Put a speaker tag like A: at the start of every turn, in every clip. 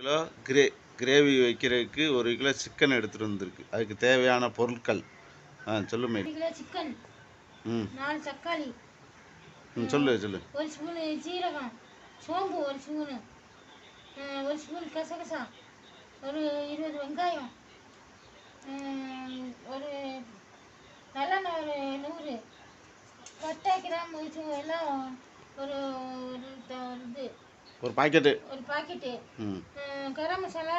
A: Kilo gravy வைக்கிறதுக்கு 1 kilo chicken எடுத்துகிட்டு வந்திருக்கு. அதுக்கு தேவையான பொருட்கள் சொல்லு மேரி.
B: 1 கிலோ சிக்கன், 4 தக்காளி,
A: சொல்லு
B: 1 ஸ்பூன் சீரகம், சோம்பு 1 ஸ்பூனு, 1 ஸ்பூன் கசகசா, ஒரு 20 வெங்காயம், ஒரு நல்லெண்ணெய் ஒரு 100, பட்டை கிராம்பு எல்லாம் ஒரு
A: ஒரு பாக்கெட்டு,
B: கரம் மசாலா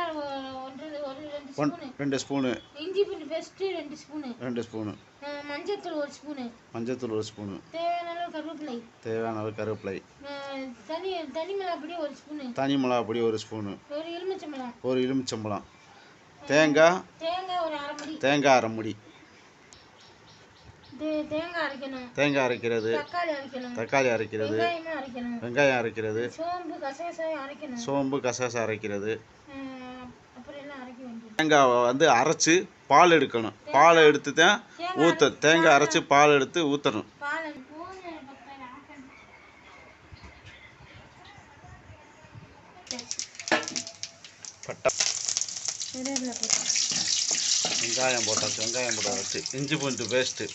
B: 2
A: ஸ்பூனு,
B: இஞ்சி பூண்டு பேஸ்ட் 2 ஸ்பூனு, மஞ்சத்தூள் 1 ஸ்பூனு, தேவையான அளவு கருவேப்பிலை, தனி மிளகாய் பொடி 1 ஸ்பூனு, ஒரு எலுமிச்சம்பழம், தேங்காய் அரை மூடி, தேங்காய் அரைக்கிறது, தக்காளி அரைக்கிறது, வெங்காயம் அரைக்கிறது, சோம்பு கசகசா அரைக்கிறது. தேங்காய் அரைச்சு பால் எடுக்கணும். பால் எடுத்து தான் தேங்காய் அரைச்சு பால் எடுத்து ஊற்றணும். வெங்காயம் போட்டாச்சு. இஞ்சி பூண்டு பேஸ்ட்டு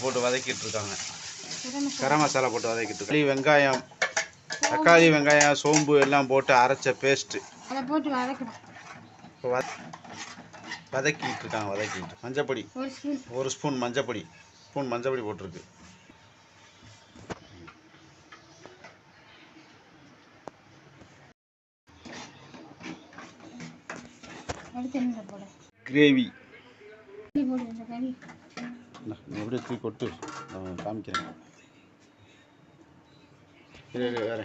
B: போட்டு வதக்கிட்டு இருக்காங்க. கரம் மசாலா போட்டு வதக்கிட்டு இருக்காங்க. வெங்காயம், தக்காளி, வெங்காயம், சோம்பு எல்லாம் போட்டு அரைச்ச பேஸ்ட்டு போட்டு வதக்கிட்டு இருக்காங்க. மஞ்சப்பொடி 1 ஸ்பூன் மஞ்சப்பொடி போட்டிருக்கு. கிரேவி எப்படி தூக்கி கொட்டு காமிக்கிறேன். வேற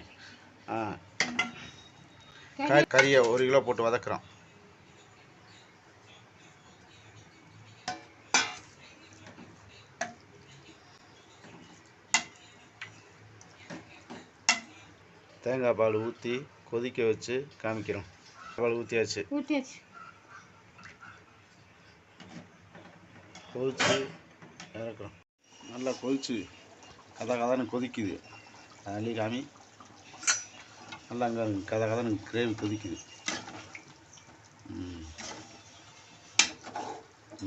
B: கறியை 1 கிலோ போட்டு வதக்குறோம். தேங்காய் பால் ஊற்றி கொதிக்க வச்சு காமிக்கிறோம். பால் ஊற்றியாச்சு. கொதிச்சு இறக்குறோம். நல்லா கொதிச்சு கதன்னு கொதிக்குது. அள்ளி காமி. நல்லா அங்கே கதன்னு கிரேவி கொதிக்குது.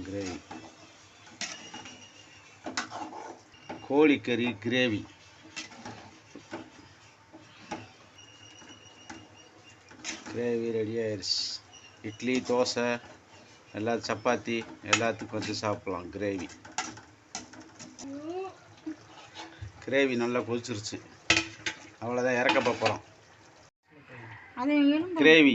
B: கிரேவி கோழிக்கறி கிரேவி. கிரேவி ரெடி ஆயிடுச்சு. இட்லி, தோசை, சப்பாத்தி எல்லாத்துக்கும் வச்சு சாப்பிடலாம். கிரேவி நல்லா கொதிச்சிருச்சு. அவ்வளோதான், இறக்க போகிறோம். கிரேவி